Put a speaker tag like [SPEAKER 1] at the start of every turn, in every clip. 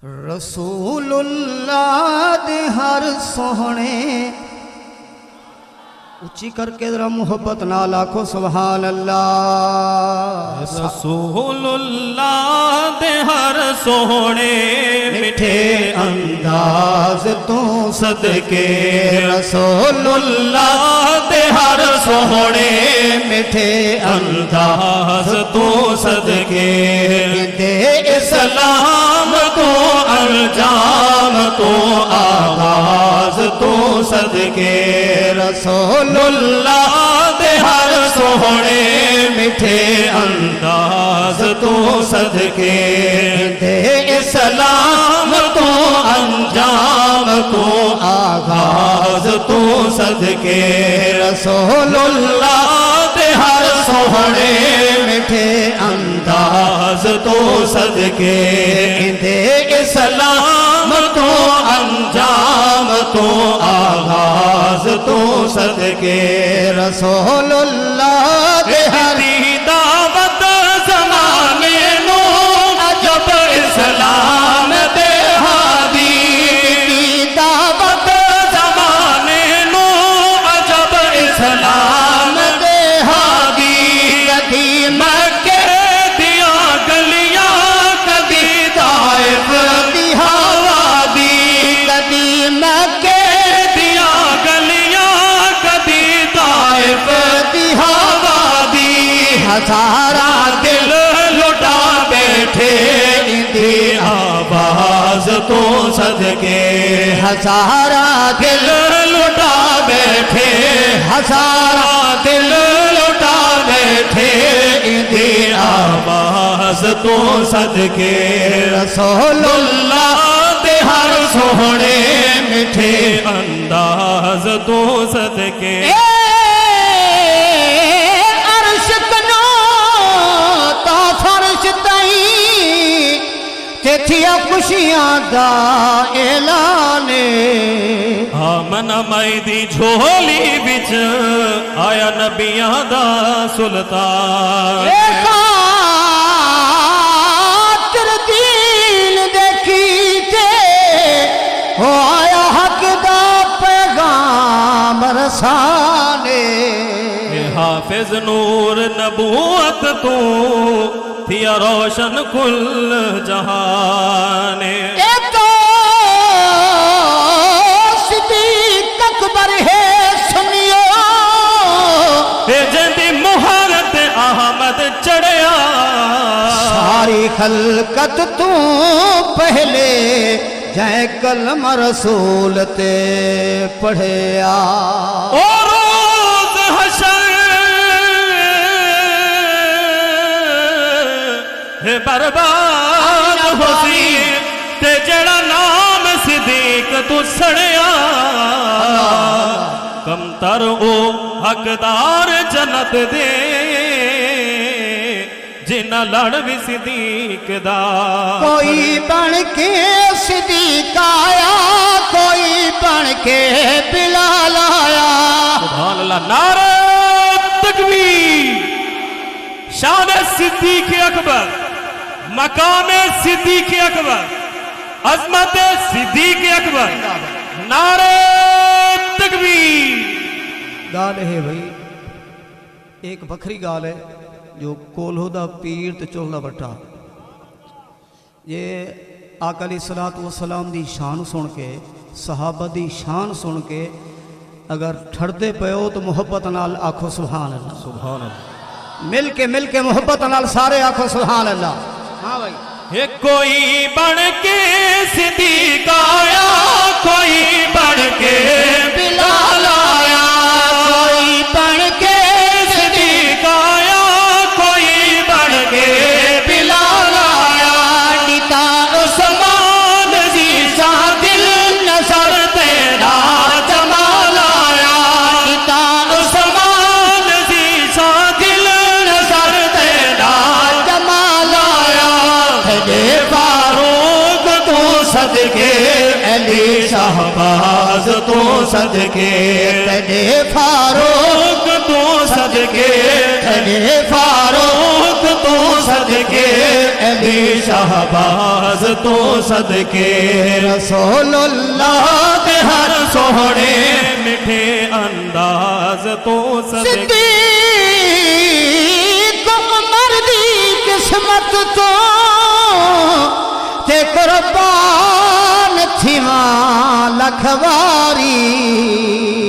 [SPEAKER 1] رسول اللہ دے ہر سوہنے اچھی کر کے ذرا محبت نال آکھو سبحان اللہ.
[SPEAKER 2] رسول اللہ دے ہر سوہنے
[SPEAKER 1] میٹھے انداز تو صدقے رسول اللہ دے ہر سوہنے میٹھے انداز تو صدقے دے اسلام تو انجام تو آغاز تو صدقے رسول اللہ دے ہر سوہنے میٹھے انداز تو صدقے دے اسلام تو انجام تو آغاز تو صدقے رسول اللہ دے ہر سوہنے میٹھے انداز تو صدقے دے اسلام تو انجام تو آغاز تو صدقے رسول اللہ دے ہر دعوت زمانے نو عجب اسلام دے ہادی دعوت زمانے نو عجب اسلام دے ہادی کدی مکے دیا گلیاں کدی طائف دی ہوا دی کدی مکے دیا گلیاں کدی طائف دی ہوا دی ہزارہ دل لٹا بیٹھے اندھی آواز تو صدقے ہزارہ دل لٹا بیٹھے ہزارہ دل لٹا بیٹھے اندھی آواز تو صدقے رسول اللہ دے ہر سوہنے میٹھے انداز تو صدقے عرش کنو تا فرش تائیں تیتھیا خوشیاں دا اعلانے
[SPEAKER 2] آمن مائی دی جھولی بچ آیا نبیاں دا سلطان
[SPEAKER 1] خاطر دین دیکھی تے ہو آیا حق دا پیغام رسانے
[SPEAKER 2] حافظ نور نبوت تو تھیا روشن کل جہانے
[SPEAKER 1] تو صدیق اکبر ہے سنیو
[SPEAKER 2] جندی مہارت احمد چڑھیا
[SPEAKER 1] ساری خلقت تو پہلے جائے کلمہ رسول تے پڑھیا
[SPEAKER 2] اور روز حشر برباد ہوسی تے جڑا نام صدیق تو سڑیا کم تر او حقدار جنت دے جنہ لڑ بھی صدیق دا
[SPEAKER 1] کوئی بن کے صدیق آیا کوئی بن کے بلال آیا
[SPEAKER 2] سبحان اللہ نعرہ تکبیر شان صدیق اکبر مقام صدیق اکبر عظمت صدیق اکبر نعرہ تکبیر
[SPEAKER 1] گال ہے بھئی ایک بکھری گال ہے جو کولہو دا پیر تے چولہ بٹا یہ آقا علیہ السلام دی شان سن کے صحابہ دی شان سن کے اگر ٹھڑتے پیو تو محبت نال آکھو سبحان اللہ
[SPEAKER 2] سبحان اللہ
[SPEAKER 1] مل کے محبت نال سارے آکھو سبحان اللہ. ہاں بھائی
[SPEAKER 2] یہ کوئی بن کے صدیق آیا کوئی بن کے
[SPEAKER 1] بلال آیا
[SPEAKER 2] کوئی بن کے صدیق آیا کوئی بن کے بلال آیا
[SPEAKER 1] نتا
[SPEAKER 2] عثمان زیسا دل نظر تیرا جمال آیا
[SPEAKER 1] نتا
[SPEAKER 2] عثمان زیسا دل نظر تیرا
[SPEAKER 1] جمال آیا
[SPEAKER 2] فاروق تو صدقے علی شہباز تو صدقے
[SPEAKER 1] تیرے فاروق
[SPEAKER 2] تو صدقے
[SPEAKER 1] تیرے فاروق
[SPEAKER 2] تو صدقے علی شہباز تو صدقے
[SPEAKER 1] رسول اللہ
[SPEAKER 2] تے ہر سوہنے میٹھے انداز تو صدقے
[SPEAKER 1] صدیق عمر دی قسمت تو تے قربان تھیواں لکھواری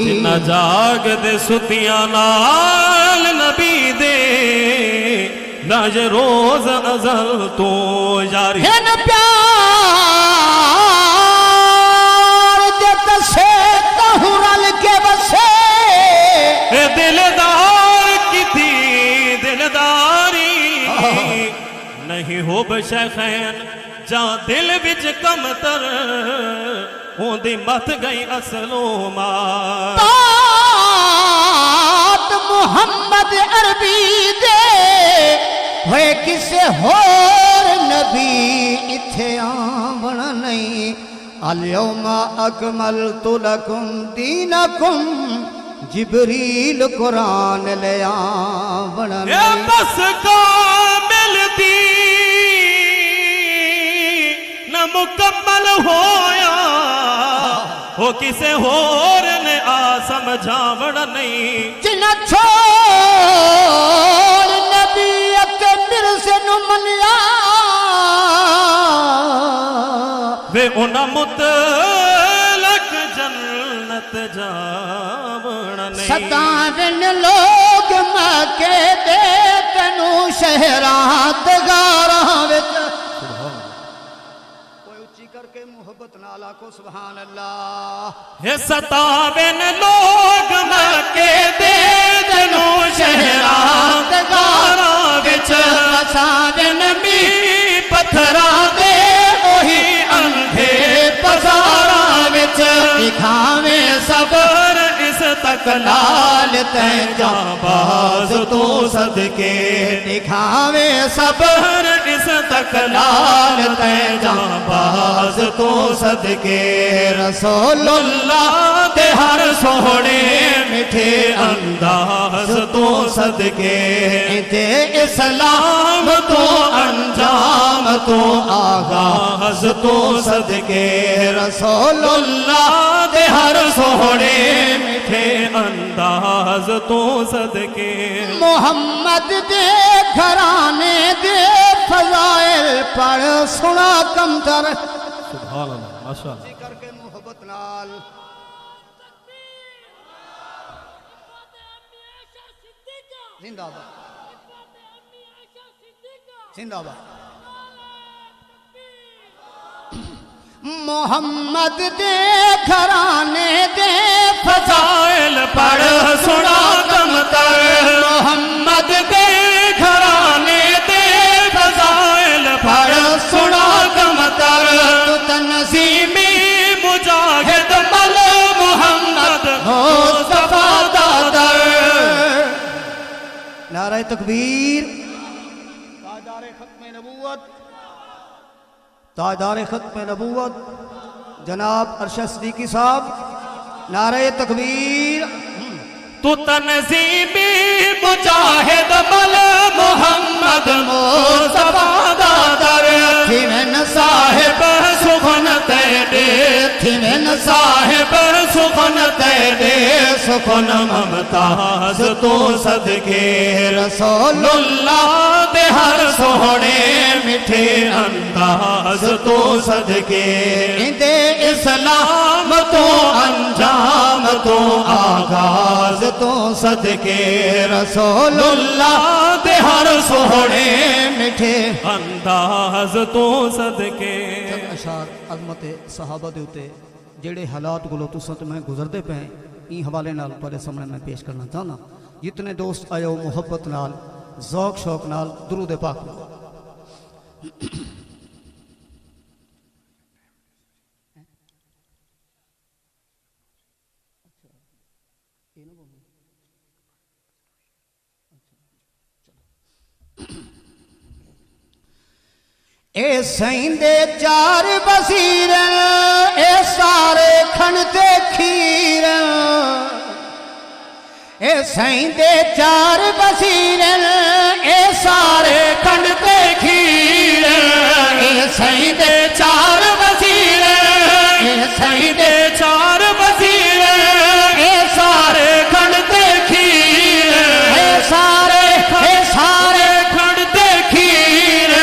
[SPEAKER 2] جنہ جاگ دے ستیاں نال نبی دے لاج روز ازل تو جاری
[SPEAKER 1] ہن پیار دے تسے تہوں رل کے بسے
[SPEAKER 2] اے دلدار کی تھی دلداری نہیں ہو بشیخین جہاں دل وچ کم تر ہوں دی مت گئی اصلو مار
[SPEAKER 1] بات محمد عربی دے ہوئے کسے ہور نبی اتھے آونا نہیں الیوم اکملت لکم دینکم جبریل قرآن لے آونا
[SPEAKER 2] اے
[SPEAKER 1] نہیں
[SPEAKER 2] بس کامل دی نہ مکمل ہویا ہو کسے ہور نے آ سمجھاوڑ نہیں
[SPEAKER 1] جنہ چھوڑ نبیت مرز نملیا
[SPEAKER 2] وے انہ مطلق جنت جاوڑ نہیں
[SPEAKER 1] ستاون لوگ مکے دے تنو شہرات گاراں وچ کوئی اچھی کر کے محبت نالا کو سبحان اللہ
[SPEAKER 2] ہے ستاون لوگ مکے دے دنو شہرات گارا وچ
[SPEAKER 1] ستاون
[SPEAKER 2] می پتھرا دے وہی اندھے پزارا وچ
[SPEAKER 1] دکھاویں
[SPEAKER 2] صبر اس تک
[SPEAKER 1] لال تین
[SPEAKER 2] جاں باز تو صدقے
[SPEAKER 1] دکھاویں
[SPEAKER 2] صبر اس تک لال تین جاں باز تو صدقے
[SPEAKER 1] رسول
[SPEAKER 2] اللہ تے ہر سوڑے میٹھے انداز تو صدقے
[SPEAKER 1] تے
[SPEAKER 2] اسلام تو انجام تو آغاز تو صدقے
[SPEAKER 1] رسول
[SPEAKER 2] اللہ دے ہر سوڑے میٹھے انداز تو صدقے
[SPEAKER 1] محمد دے گھرانے دے فضائل پڑھ سنا کم تر
[SPEAKER 2] سبحان اللہ ماشاءاللہ
[SPEAKER 1] کر کے محبت نال زندہ باد زندہ باد محمد دے گھرانے دے
[SPEAKER 2] فضائل پڑھ سنا کم تر محمد دے گھرانے دے فضائل پڑھ سنا کم تر تنظیمی مجاہد مل محمد مصطفیٰ دادر
[SPEAKER 1] نعرہ تکبیر تاجدار ختم نبوت تاجدار ختم نبوت جناب ارشد صدیقی صاحب نعرہ تکبیر
[SPEAKER 2] تو تنظیمی مجاہد مل محمد مصطفیٰ دادر
[SPEAKER 1] تھیمن
[SPEAKER 2] صاحب سخن تیرے تھیمن صاحب سخن تیرے سخن ممتاز تو صدقے رسول اللہ دے ہر سوڑے میٹھے انداز تو صدقے
[SPEAKER 1] دے
[SPEAKER 2] اسلام تو انجام تو آغاز تو صدقے رسول اللہ دے ہر سوڑے
[SPEAKER 1] میٹھے
[SPEAKER 2] انداز تو صدقے
[SPEAKER 1] چند اشار عظمت صحابہ دے ہوتے جڑے حالات گلو تو سنت میں گزردے پہ ہیں این حوالے نال تھوڑے سامنے میں پیش کرنا چاہنا جتنے دوست آئے ہو محبت نال ذوق شوق نال درود پاک نال اے سائندے چار بصیر اے سارے کھنتے کھیر اے سائندے چار بصیر اے سارے کھنتے کھیر اے سائندے چار بصیر اے سائندے
[SPEAKER 2] چار وزیر
[SPEAKER 1] اے سارے کھنتے کھیر اے سارے
[SPEAKER 2] کھڑتے کھیر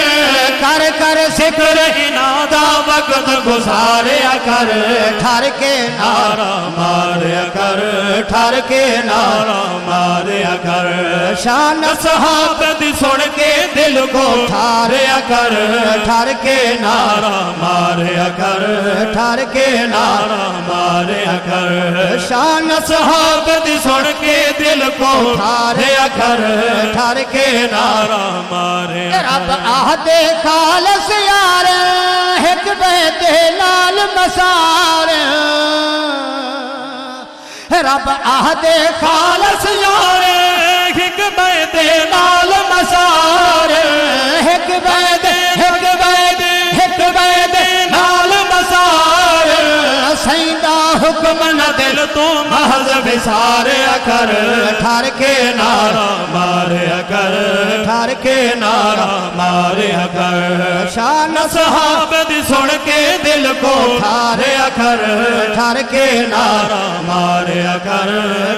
[SPEAKER 1] کر کر ذکر
[SPEAKER 2] انادا وقت گزاریا کر
[SPEAKER 1] ٹھر کے
[SPEAKER 2] نعرہ ماریا کر
[SPEAKER 1] ٹھر کے
[SPEAKER 2] نعرہ ماریا کر
[SPEAKER 1] شان
[SPEAKER 2] صحابہ دی سن کے دل کو ٹھاریا کر
[SPEAKER 1] ٹھر کے
[SPEAKER 2] نعرہ ماریا کر
[SPEAKER 1] ٹھر کے
[SPEAKER 2] نعرہ ماریا کر
[SPEAKER 1] شان
[SPEAKER 2] صحابہ دی سن کے دل کو ٹھاریا کر
[SPEAKER 1] ٹھر کے
[SPEAKER 2] نعرہ ماریا
[SPEAKER 1] رب عہد خالص یار ایک بیت لال مسار رب عہد خالص
[SPEAKER 2] یار ایک بیت نال مسار
[SPEAKER 1] ایک بیت
[SPEAKER 2] نال مسار
[SPEAKER 1] سیندہ حکم نہ
[SPEAKER 2] دل تو محض بساریا کر
[SPEAKER 1] ٹھر کے
[SPEAKER 2] نعرہ ماریا کر
[SPEAKER 1] ٹھر کے
[SPEAKER 2] نعرہ ماریا کر
[SPEAKER 1] شان
[SPEAKER 2] صحابہ دی سن کے دل کو ٹھاریا کر
[SPEAKER 1] ٹھر کے
[SPEAKER 2] نعرہ ماریا کر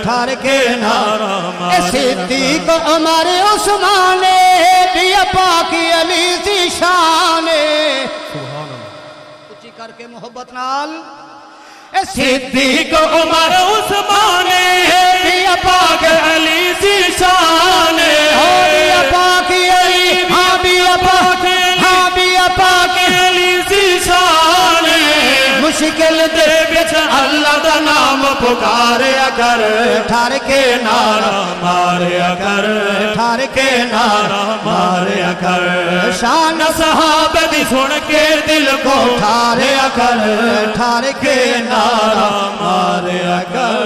[SPEAKER 1] ٹھر کے
[SPEAKER 2] نعرہ
[SPEAKER 1] اے صدیق عمر عثمان بھی پاک علی سی شان اچھی کر کے محبت نال اے
[SPEAKER 2] صدیق عمر عثمان بھی پاک علی سی شان
[SPEAKER 1] پاک علی ہاں بھی پاک
[SPEAKER 2] علی سی شان
[SPEAKER 1] مشکل
[SPEAKER 2] دے وچ اللہ دا نام پکاریا کر
[SPEAKER 1] ٹھر کے
[SPEAKER 2] نعرہ ماریا کر
[SPEAKER 1] ٹھر کے
[SPEAKER 2] نعرہ ماریا کر
[SPEAKER 1] شان
[SPEAKER 2] صحابہ دی سن کے دل کو
[SPEAKER 1] ٹھاریا کر ٹھر کے
[SPEAKER 2] نعرہ ماریا کر